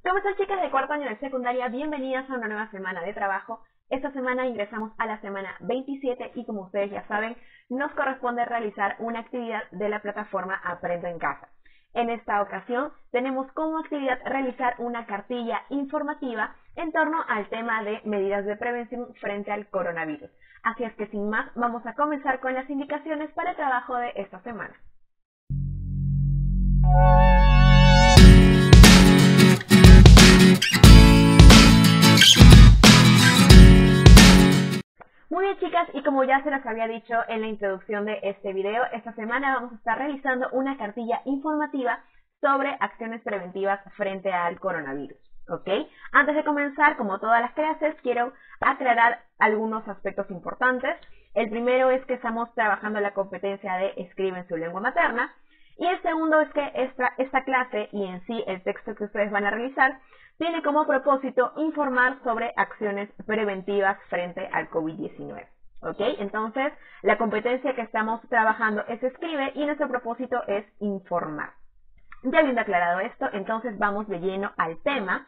¿Cómo están, chicas de cuarto año de secundaria? Bienvenidas a una nueva semana de trabajo. Esta semana ingresamos a la semana 27 y, como ustedes ya saben, nos corresponde realizar una actividad de la plataforma Aprendo en Casa. En esta ocasión tenemos como actividad realizar una cartilla informativa en torno al tema de medidas de prevención frente al coronavirus. Así es que sin más, vamos a comenzar con las indicaciones para el trabajo de esta semana. Muy bien, chicas, y como ya se les había dicho en la introducción de este video, esta semana vamos a estar realizando una cartilla informativa sobre acciones preventivas frente al coronavirus, ¿ok? Antes de comenzar, como todas las clases, quiero aclarar algunos aspectos importantes. El primero es que estamos trabajando la competencia de escribe en su lengua materna, y el segundo es que esta clase y en sí el texto que ustedes van a realizar tiene como propósito informar sobre acciones preventivas frente al COVID-19. ¿Ok? Entonces, la competencia que estamos trabajando es escribe y nuestro propósito es informar. Ya habiendo aclarado esto, entonces vamos de lleno al tema.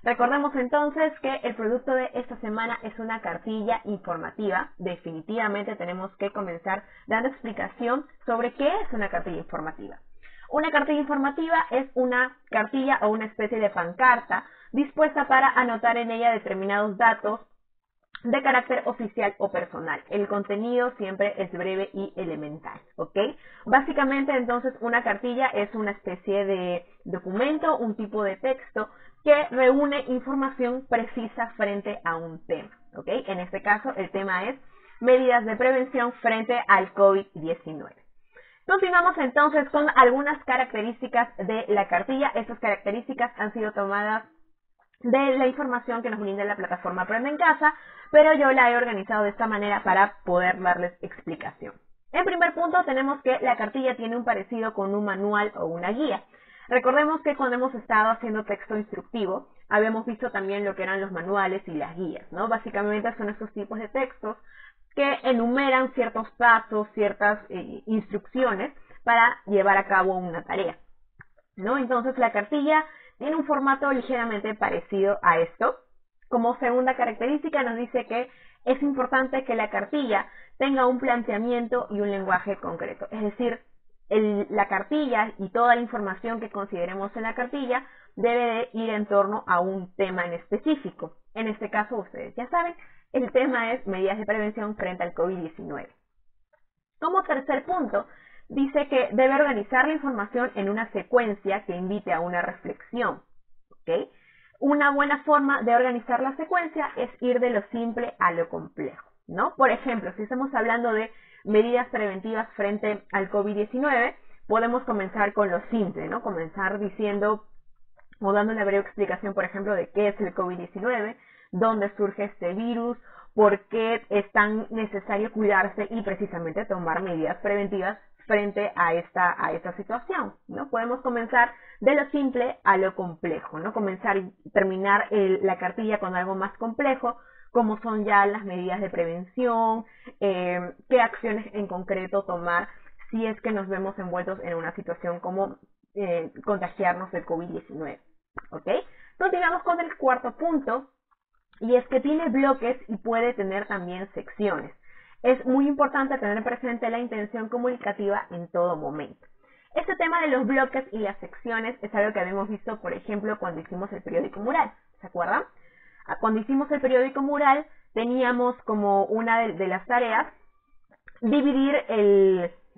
Recordemos entonces que el producto de esta semana es una cartilla informativa. Definitivamente tenemos que comenzar dando explicación sobre qué es una cartilla informativa. Una cartilla informativa es una cartilla o una especie de pancarta dispuesta para anotar en ella determinados datos de carácter oficial o personal. El contenido siempre es breve y elemental, ¿ok? Básicamente, entonces, una cartilla es una especie de documento, un tipo de texto que reúne información precisa frente a un tema, ¿ok? En este caso, el tema es medidas de prevención frente al COVID-19. Continuamos entonces con algunas características de la cartilla. Estas características han sido tomadas de la información que nos brinda la plataforma Aprendo en Casa, pero yo la he organizado de esta manera para poder darles explicación. En primer punto tenemos que la cartilla tiene un parecido con un manual o una guía. Recordemos que cuando hemos estado haciendo texto instructivo, habíamos visto también lo que eran los manuales y las guías, ¿no? Básicamente son estos tipos de textos que enumeran ciertos pasos, ciertas instrucciones para llevar a cabo una tarea, ¿no? Entonces la cartilla tiene un formato ligeramente parecido a esto. Como segunda característica nos dice que es importante que la cartilla tenga un planteamiento y un lenguaje concreto. Es decir, la cartilla y toda la información que consideremos en la cartilla debe de ir en torno a un tema en específico. En este caso, ustedes ya saben, el tema es medidas de prevención frente al COVID-19. Como tercer punto, dice que debe organizar la información en una secuencia que invite a una reflexión, ¿ok? Una buena forma de organizar la secuencia es ir de lo simple a lo complejo, ¿no? Por ejemplo, si estamos hablando de medidas preventivas frente al COVID-19, podemos comenzar con lo simple, ¿no? Comenzar diciendo o dando una breve explicación, por ejemplo, de qué es el COVID-19, dónde surge este virus, por qué es tan necesario cuidarse y precisamente tomar medidas preventivas frente a esta situación, ¿no? Podemos comenzar de lo simple a lo complejo, ¿no? Comenzar y terminar la cartilla con algo más complejo, como son ya las medidas de prevención, qué acciones en concreto tomar si es que nos vemos envueltos en una situación como contagiarnos del COVID-19, ¿ok? Continuamos con el cuarto punto, y es que tiene bloques y puede tener también secciones. Es muy importante tener presente la intención comunicativa en todo momento. Este tema de los bloques y las secciones es algo que habíamos visto, por ejemplo, cuando hicimos el periódico mural, ¿se acuerdan? Cuando hicimos el periódico mural, teníamos como una de las tareas dividir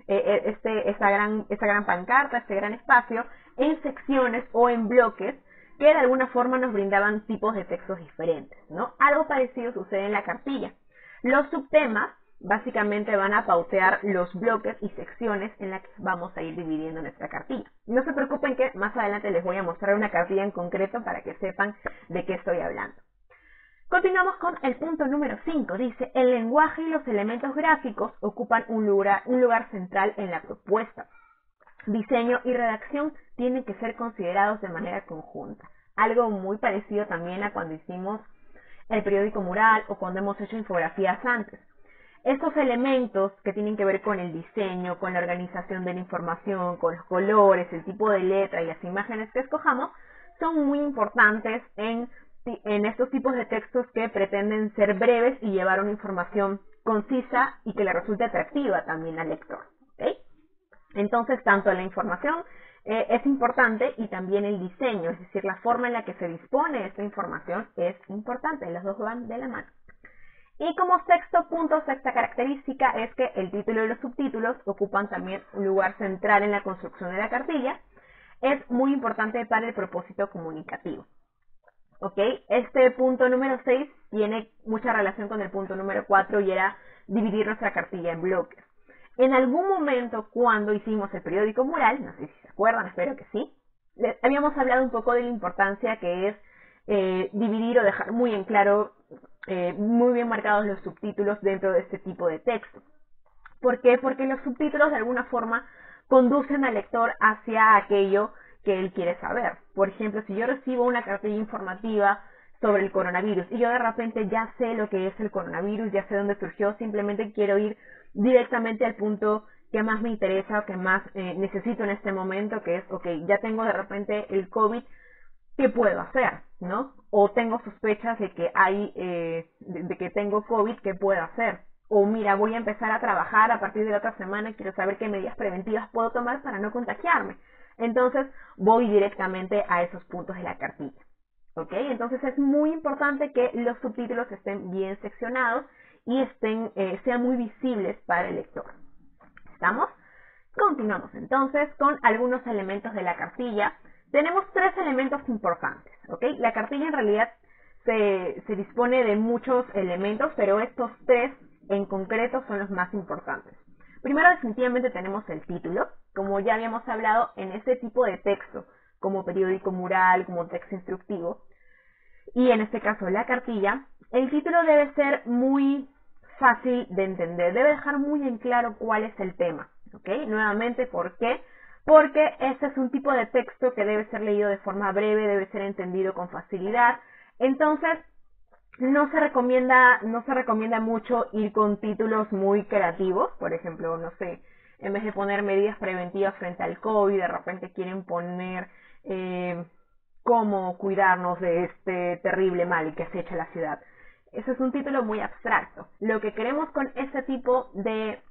esta gran pancarta, este gran espacio, en secciones o en bloques que de alguna forma nos brindaban tipos de textos diferentes, ¿no? Algo parecido sucede en la cartilla. Los subtemas básicamente van a pautear los bloques y secciones en las que vamos a ir dividiendo nuestra cartilla. No se preocupen que más adelante les voy a mostrar una cartilla en concreto para que sepan de qué estoy hablando. Continuamos con el punto número 5. Dice, el lenguaje y los elementos gráficos ocupan un lugar central en la propuesta. Diseño y redacción tienen que ser considerados de manera conjunta. Algo muy parecido también a cuando hicimos el periódico mural o cuando hemos hecho infografías antes. Estos elementos que tienen que ver con el diseño, con la organización de la información, con los colores, el tipo de letra y las imágenes que escojamos, son muy importantes en estos tipos de textos que pretenden ser breves y llevar una información concisa y que le resulte atractiva también al lector. ¿Okay? Entonces, tanto la información es importante y también el diseño, es decir, la forma en la que se dispone esta información es importante, los dos van de la mano. Y como sexto punto, sexta característica, es que el título y los subtítulos ocupan también un lugar central en la construcción de la cartilla. Es muy importante para el propósito comunicativo. ¿Ok? Este punto número 6 tiene mucha relación con el punto número 4 y era dividir nuestra cartilla en bloques. En algún momento, cuando hicimos el periódico mural, no sé si se acuerdan, espero que sí, habíamos hablado un poco de la importancia que es dividir o dejar muy en claro, muy bien marcados los subtítulos dentro de este tipo de texto. ¿Por qué? Porque los subtítulos de alguna forma conducen al lector hacia aquello que él quiere saber. Por ejemplo, si yo recibo una cartilla informativa sobre el coronavirus y yo de repente ya sé lo que es el coronavirus, ya sé dónde surgió, simplemente quiero ir directamente al punto que más me interesa o que más necesito en este momento, que es, ok, ya tengo de repente el COVID, ¿qué puedo hacer? ¿No? O tengo sospechas de que de que tengo COVID, ¿qué puedo hacer? O mira, voy a empezar a trabajar a partir de la otra semana y quiero saber qué medidas preventivas puedo tomar para no contagiarme. Entonces voy directamente a esos puntos de la cartilla. ¿Ok? Entonces es muy importante que los subtítulos estén bien seccionados y sean muy visibles para el lector. ¿Estamos? Continuamos entonces con algunos elementos de la cartilla. Tenemos 3 elementos importantes. ¿Ok? La cartilla en realidad se dispone de muchos elementos, pero estos 3 en concreto son los más importantes. Primero, definitivamente tenemos el título, como ya habíamos hablado en ese tipo de texto, como periódico mural, como texto instructivo, y en este caso la cartilla, el título debe ser muy fácil de entender, debe dejar muy en claro cuál es el tema, ¿ok? Nuevamente, ¿por qué? Porque este es un tipo de texto que debe ser leído de forma breve, debe ser entendido con facilidad, entonces no se recomienda mucho ir con títulos muy creativos, por ejemplo, no sé, en vez de poner medidas preventivas frente al COVID, de repente quieren poner cómo cuidarnos de este terrible mal que acecha la ciudad. Ese es un título muy abstracto. Lo que queremos con este tipo de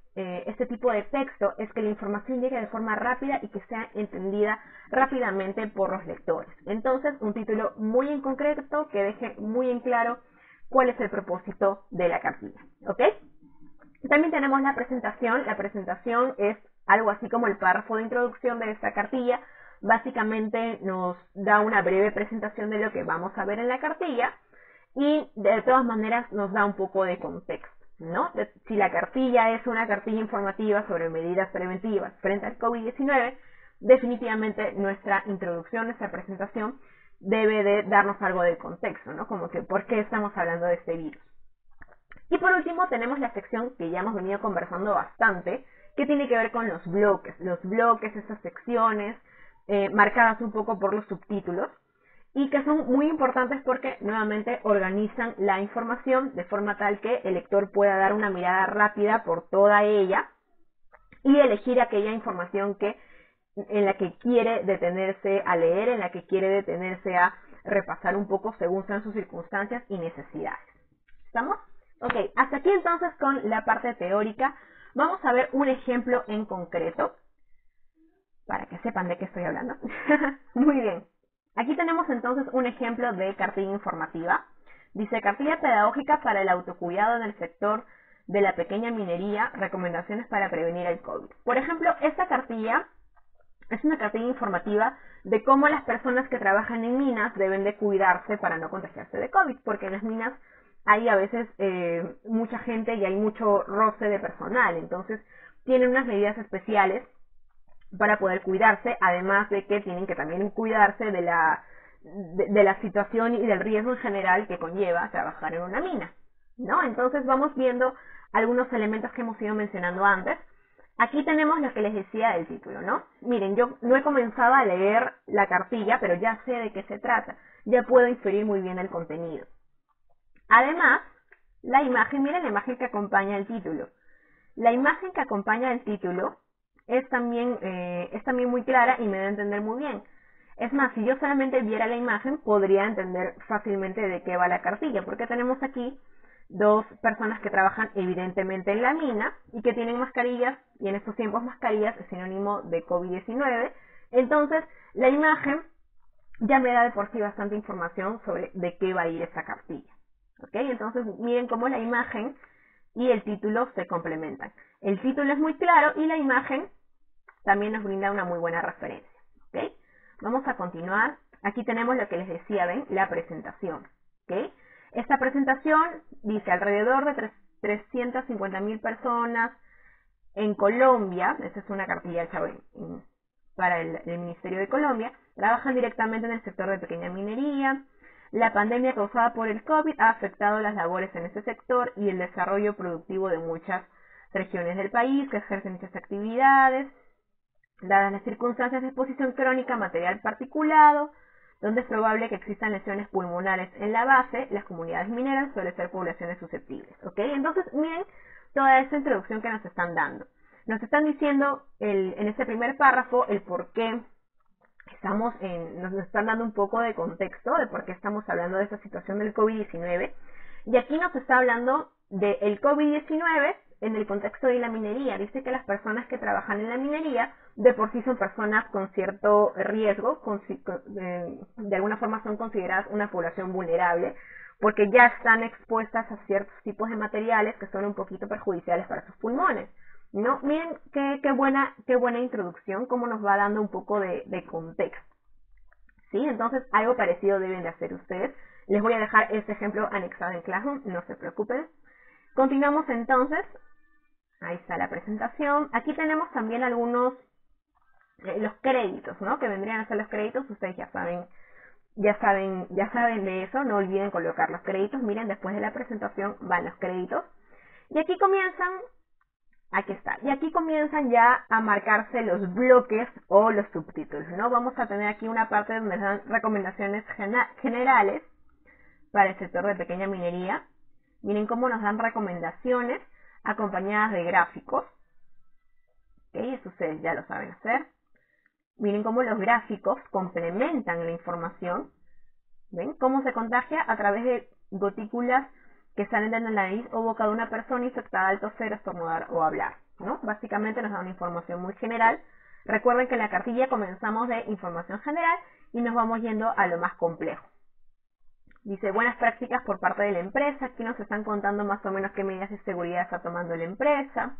texto es que la información llegue de forma rápida y que sea entendida rápidamente por los lectores. Entonces, un título muy en concreto que deje muy en claro cuál es el propósito de la cartilla. ¿Ok? También tenemos la presentación. La presentación es algo así como el párrafo de introducción de esta cartilla. Básicamente nos da una breve presentación de lo que vamos a ver en la cartilla y de todas maneras nos da un poco de contexto, ¿no? Si la cartilla es una cartilla informativa sobre medidas preventivas frente al COVID-19, definitivamente nuestra introducción, nuestra presentación debe de darnos algo de contexto, ¿no? Como que por qué estamos hablando de este virus. Y por último tenemos la sección que ya hemos venido conversando bastante, que tiene que ver con los bloques, esas secciones marcadas un poco por los subtítulos y que son muy importantes porque nuevamente organizan la información de forma tal que el lector pueda dar una mirada rápida por toda ella y elegir aquella información en la que quiere detenerse a leer, en la que quiere detenerse a repasar un poco según sean sus circunstancias y necesidades. ¿Estamos? Ok, hasta aquí entonces con la parte teórica. Vamos a ver un ejemplo en concreto para que sepan de qué estoy hablando. Muy bien. Aquí tenemos entonces un ejemplo de cartilla informativa. Dice, cartilla pedagógica para el autocuidado en el sector de la pequeña minería, recomendaciones para prevenir el COVID. Por ejemplo, esta cartilla es una cartilla informativa de cómo las personas que trabajan en minas deben de cuidarse para no contagiarse de COVID, porque en las minas hay a veces mucha gente y hay mucho roce de personal, entonces tienen unas medidas especiales para poder cuidarse, además de que tienen que también cuidarse de la situación y del riesgo en general que conlleva trabajar en una mina, ¿no? Entonces vamos viendo algunos elementos que hemos ido mencionando antes. Aquí tenemos lo que les decía del título, ¿no? Miren, yo no he comenzado a leer la cartilla, pero ya sé de qué se trata, ya puedo inferir muy bien el contenido. Además, la imagen, miren la imagen que acompaña el título. La imagen que acompaña el título es también muy clara y me da a entender muy bien. Es más, si yo solamente viera la imagen, podría entender fácilmente de qué va la cartilla, porque tenemos aquí dos personas que trabajan evidentemente en la mina y que tienen mascarillas, y en estos tiempos mascarillas es sinónimo de COVID-19. Entonces, la imagen ya me da de por sí bastante información sobre de qué va a ir esta cartilla. ¿Ok? Entonces, miren cómo la imagen y el título se complementan. El título es muy claro y la imagen también nos brinda una muy buena referencia. ¿Ok? Vamos a continuar. Aquí tenemos lo que les decía, ¿ven? La presentación. ¿Ok? Esta presentación dice alrededor de 350.000 personas en Colombia, esta es una cartilla hecha para el Ministerio de Colombia, trabajan directamente en el sector de pequeña minería. La pandemia causada por el COVID ha afectado las labores en este sector y el desarrollo productivo de muchas regiones del país que ejercen dichas actividades. Dadas las circunstancias de exposición crónica a material particulado, donde es probable que existan lesiones pulmonares en la base, las comunidades mineras suelen ser poblaciones susceptibles. ¿Ok? Entonces, miren toda esta introducción que nos están dando. Nos están diciendo en este primer párrafo el por qué nos están dando un poco de contexto de por qué estamos hablando de esta situación del COVID-19. Y aquí nos está hablando del COVID-19 en el contexto de la minería. Dice que las personas que trabajan en la minería de por sí son personas con cierto riesgo, de alguna forma son consideradas una población vulnerable, porque ya están expuestas a ciertos tipos de materiales que son un poquito perjudiciales para sus pulmones. ¿No? Miren qué buena introducción, cómo nos va dando un poco de contexto. ¿Sí? Entonces, algo parecido deben de hacer ustedes. Les voy a dejar este ejemplo anexado en Classroom, no se preocupen. Continuamos entonces. Ahí está la presentación. Aquí tenemos también algunos, los créditos, ¿no? Que vendrían a ser los créditos. Ustedes ya saben de eso. No olviden colocar los créditos. Miren, después de la presentación van los créditos. Y aquí comienzan. Aquí está. Y aquí comienzan ya a marcarse los bloques o los subtítulos, ¿no? Vamos a tener aquí una parte donde nos dan recomendaciones generales para el sector de pequeña minería. Miren cómo nos dan recomendaciones acompañadas de gráficos. ¿Ok? Eso ustedes ya lo saben hacer. Miren cómo los gráficos complementan la información. ¿Ven? Cómo se contagia a través de gotículas que salen de la nariz o boca de una persona infectada al toser, estornudar o hablar, ¿no? Básicamente nos da una información muy general. Recuerden que en la cartilla comenzamos de información general y nos vamos yendo a lo más complejo. Dice, buenas prácticas por parte de la empresa. Aquí nos están contando más o menos qué medidas de seguridad está tomando la empresa.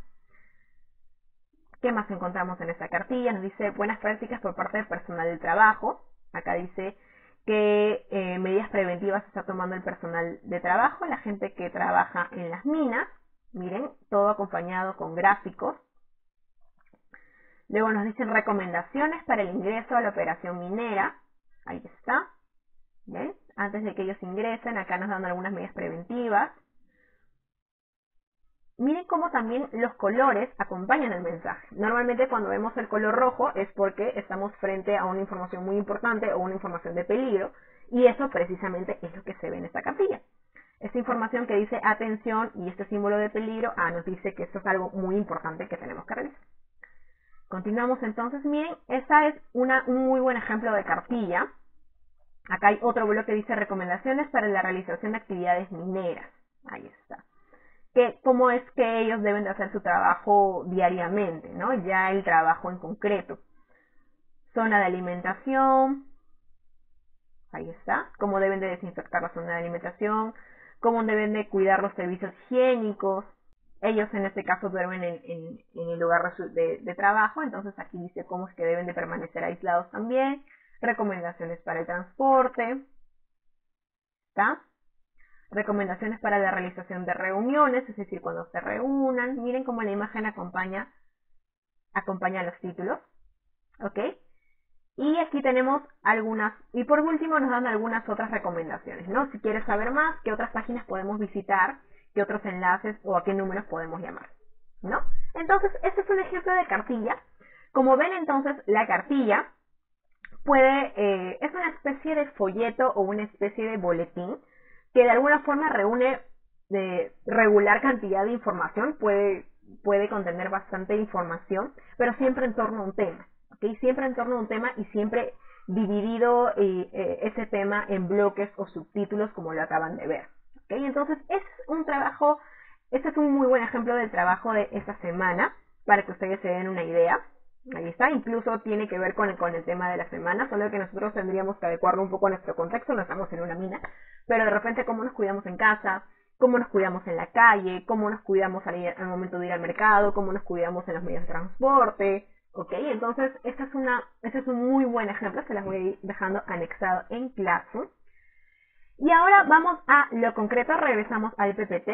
¿Qué más encontramos en esta cartilla? Nos dice, buenas prácticas por parte del personal del trabajo. Acá dice qué medidas preventivas está tomando el personal de trabajo, la gente que trabaja en las minas. Miren, todo acompañado con gráficos. Luego nos dicen recomendaciones para el ingreso a la operación minera. Ahí está. ¿Ven? Antes de que ellos ingresen, acá nos dan algunas medidas preventivas. Miren cómo también los colores acompañan el mensaje. Normalmente cuando vemos el color rojo es porque estamos frente a una información muy importante o una información de peligro, y eso precisamente es lo que se ve en esta cartilla. Esta información que dice atención y este símbolo de peligro nos dice que esto es algo muy importante que tenemos que revisar. Continuamos entonces. Miren, esta es un muy buen ejemplo de cartilla. Acá hay otro bloque que dice recomendaciones para la realización de actividades mineras. Ahí está. Cómo es que ellos deben de hacer su trabajo diariamente, ¿no? Ya el trabajo en concreto. Zona de alimentación. Ahí está. Cómo deben de desinfectar la zona de alimentación. Cómo deben de cuidar los servicios higiénicos. Ellos en este caso duermen en el lugar de trabajo. Entonces aquí dice cómo es que deben de permanecer aislados también. Recomendaciones para el transporte. ¿Está? Recomendaciones para la realización de reuniones, es decir, cuando se reúnan. Miren cómo la imagen acompaña los títulos. ¿Ok? Y aquí tenemos algunas, y por último nos dan algunas otras recomendaciones, ¿no? Si quieres saber más, qué otras páginas podemos visitar, qué otros enlaces o a qué números podemos llamar, ¿no? Entonces, este es un ejemplo de cartilla. Como ven, entonces, la cartilla es una especie de folleto o una especie de boletín que de alguna forma reúne de regular cantidad de información, puede contener bastante información, pero siempre en torno a un tema, ¿ok? Siempre en torno a un tema y siempre dividido ese tema en bloques o subtítulos como lo acaban de ver. ¿Okay? Entonces es un trabajo, este es un muy buen ejemplo del trabajo de esta semana para que ustedes se den una idea. Ahí está, incluso tiene que ver con el tema de la semana, solo que nosotros tendríamos que adecuarlo un poco a nuestro contexto, no estamos en una mina, pero de repente cómo nos cuidamos en casa, cómo nos cuidamos en la calle, cómo nos cuidamos al momento de ir al mercado, cómo nos cuidamos en los medios de transporte, ¿ok? Entonces, este es un muy buen ejemplo, se las voy a ir dejando anexado en Classroom. Y ahora vamos a lo concreto, regresamos al PPT.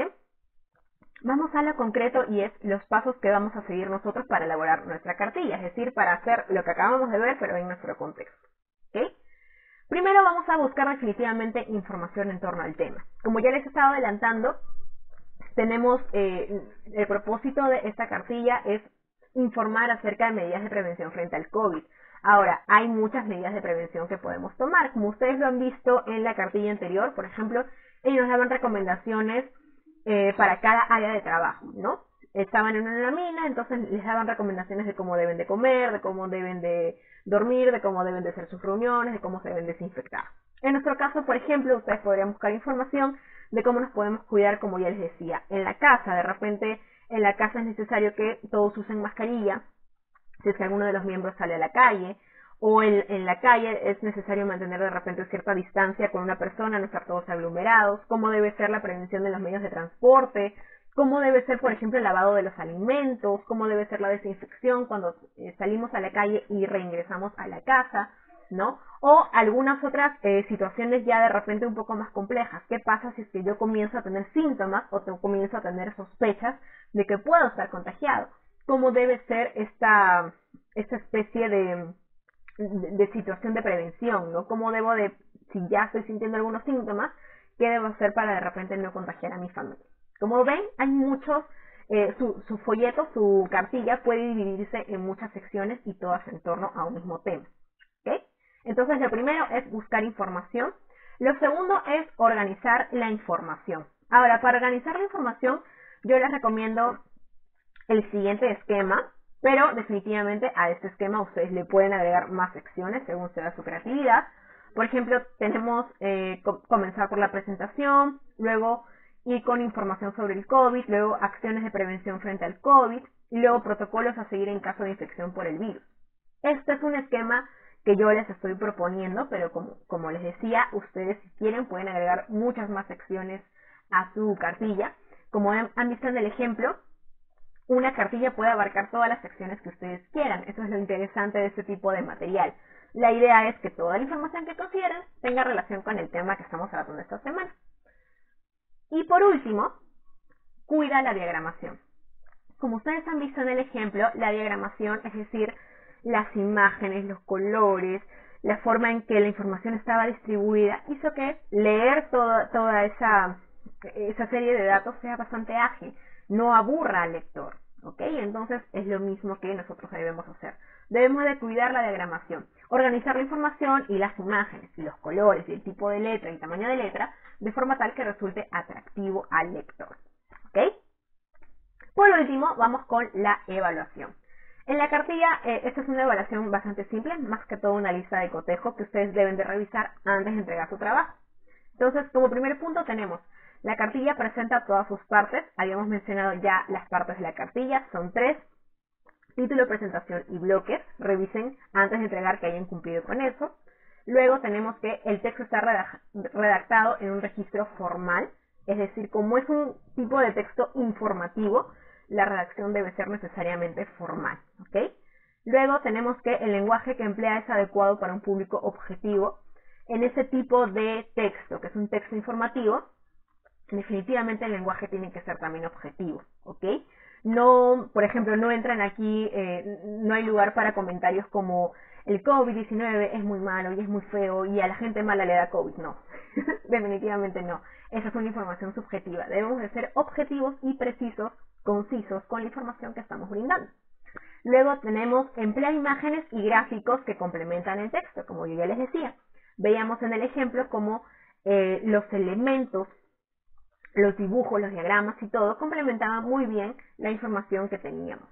Vamos a lo concreto y es los pasos que vamos a seguir nosotros para elaborar nuestra cartilla, es decir, para hacer lo que acabamos de ver, pero en nuestro contexto. ¿Ok? Primero vamos a buscar definitivamente información en torno al tema. Como ya les he estado adelantando, tenemos el propósito de esta cartilla es informar acerca de medidas de prevención frente al COVID. Ahora, hay muchas medidas de prevención que podemos tomar. Como ustedes lo han visto en la cartilla anterior, por ejemplo, ellos nos daban recomendaciones para cada área de trabajo, ¿no? Estaban en una mina, entonces les daban recomendaciones de cómo deben de comer, de cómo deben de dormir, de cómo deben de hacer sus reuniones, de cómo se deben desinfectar. En nuestro caso, por ejemplo, ustedes podrían buscar información de cómo nos podemos cuidar, como ya les decía, en la casa. De repente, en la casa es necesario que todos usen mascarilla, si es que alguno de los miembros sale a la calle, o en la calle es necesario mantener de repente cierta distancia con una persona, no estar todos aglomerados, cómo debe ser la prevención de los medios de transporte, cómo debe ser, por ejemplo, el lavado de los alimentos, cómo debe ser la desinfección cuando salimos a la calle y reingresamos a la casa, ¿no? O algunas otras situaciones ya de repente un poco más complejas. ¿Qué pasa si es que yo comienzo a tener síntomas o comienzo a tener sospechas de que puedo estar contagiado? ¿Cómo debe ser esta especie de situación de prevención, ¿no? ¿Cómo debo de, si ya estoy sintiendo algunos síntomas, qué debo hacer para de repente no contagiar a mi familia? Como ven, hay muchos, su folleto, su cartilla puede dividirse en muchas secciones y todas en torno a un mismo tema. ¿Okay? Entonces, lo primero es buscar información. Lo segundo es organizar la información. Ahora, para organizar la información, yo les recomiendo el siguiente esquema, pero definitivamente a este esquema ustedes le pueden agregar más secciones según sea su creatividad. Por ejemplo, tenemos comenzar por la presentación, luego ir con información sobre el COVID, luego acciones de prevención frente al COVID, y luego protocolos a seguir en caso de infección por el virus. Este es un esquema que yo les estoy proponiendo, pero como les decía, ustedes si quieren pueden agregar muchas más secciones a su cartilla. Como han visto en el ejemplo, una cartilla puede abarcar todas las secciones que ustedes quieran. Eso es lo interesante de este tipo de material. La idea es que toda la información que consideren tenga relación con el tema que estamos tratando esta semana. Y por último, cuida la diagramación. Como ustedes han visto en el ejemplo, la diagramación, es decir, las imágenes, los colores, la forma en que la información estaba distribuida, hizo que leer toda esa serie de datos sea bastante ágil, no aburra al lector, ¿ok? Entonces es lo mismo que nosotros debemos hacer. Debemos de cuidar la diagramación, organizar la información y las imágenes, y los colores, y el tipo de letra y tamaño de letra, de forma tal que resulte atractivo al lector, ¿ok? Por último, vamos con la evaluación. En la cartilla, esta es una evaluación bastante simple, más que todo una lista de cotejo que ustedes deben de revisar antes de entregar su trabajo. Entonces, como primer punto tenemos, la cartilla presenta todas sus partes. Habíamos mencionado ya las partes de la cartilla, son 3. Título, presentación y bloques. Revisen antes de entregar que hayan cumplido con eso. Luego tenemos que el texto está redactado en un registro formal, es decir, como es un tipo de texto informativo, la redacción debe ser necesariamente formal, ¿ok? Luego tenemos que el lenguaje que emplea es adecuado para un público objetivo. En ese tipo de texto, que es un texto informativo, definitivamente el lenguaje tiene que ser también objetivo, ¿ok? No, por ejemplo, no entran aquí, no hay lugar para comentarios como el COVID-19 es muy malo y es muy feo y a la gente mala le da COVID. No, definitivamente no. Esa es una información subjetiva. Debemos de ser objetivos y precisos, concisos con la información que estamos brindando. Luego tenemos emplear imágenes y gráficos que complementan el texto, como yo ya les decía. Veíamos en el ejemplo cómo los elementos, los dibujos, los diagramas y todo complementaban muy bien la información que teníamos.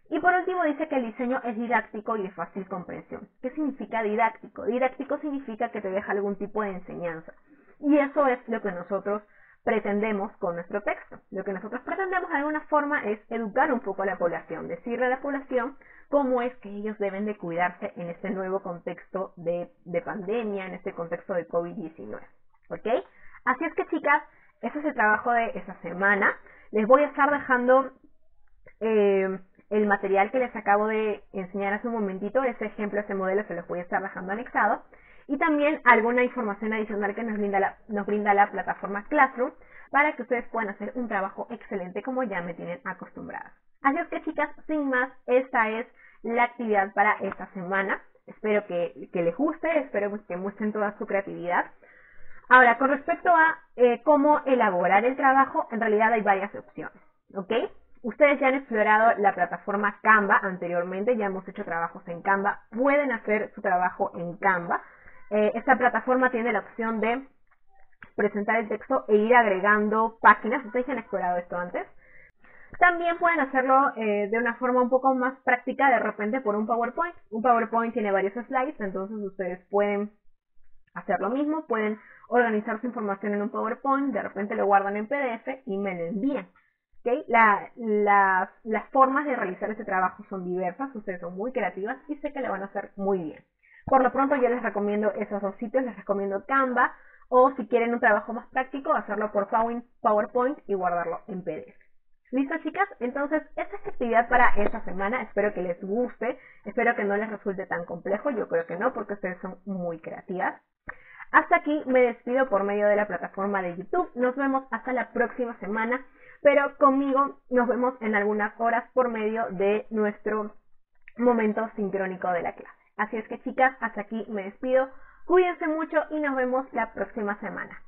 Y por último dice que el diseño es didáctico y de fácil comprensión. ¿Qué significa didáctico? Didáctico significa que te deja algún tipo de enseñanza. Y eso es lo que nosotros pretendemos con nuestro texto. Lo que nosotros pretendemos de alguna forma es educar un poco a la población, decirle a la población cómo es que ellos deben de cuidarse en este nuevo contexto de pandemia, en este contexto de COVID-19. ¿Ok? Así es que, chicas, ese es el trabajo de esta semana. Les voy a estar dejando el material que les acabo de enseñar hace un momentito, ese ejemplo, ese modelo se los voy a estar dejando anexado, y también alguna información adicional que nos brinda la plataforma Classroom para que ustedes puedan hacer un trabajo excelente como ya me tienen acostumbradas. Así es que, chicas, sin más, esta es la actividad para esta semana. Espero que les guste, espero que muestren toda su creatividad. Ahora, con respecto a cómo elaborar el trabajo, en realidad hay varias opciones, ¿ok? Ustedes ya han explorado la plataforma Canva anteriormente, ya hemos hecho trabajos en Canva, pueden hacer su trabajo en Canva. Esta plataforma tiene la opción de presentar el texto e ir agregando páginas. ¿Ustedes ya han explorado esto antes? También pueden hacerlo de una forma un poco más práctica, de repente por un PowerPoint. Un PowerPoint tiene varios slides, entonces ustedes pueden hacer lo mismo, pueden organizar su información en un PowerPoint, de repente lo guardan en PDF y me lo envían. ¿Okay? Las formas de realizar este trabajo son diversas, ustedes son muy creativas y sé que lo van a hacer muy bien. Por lo pronto yo les recomiendo esos dos sitios, les recomiendo Canva, o si quieren un trabajo más práctico, hacerlo por PowerPoint y guardarlo en PDF. ¿Listo, chicas? Entonces, esta es la actividad para esta semana. Espero que les guste, espero que no les resulte tan complejo, yo creo que no, porque ustedes son muy creativas. Hasta aquí me despido por medio de la plataforma de YouTube. Nos vemos hasta la próxima semana, pero conmigo nos vemos en algunas horas por medio de nuestro momento sincrónico de la clase. Así es que, chicas, hasta aquí me despido. Cuídense mucho y nos vemos la próxima semana.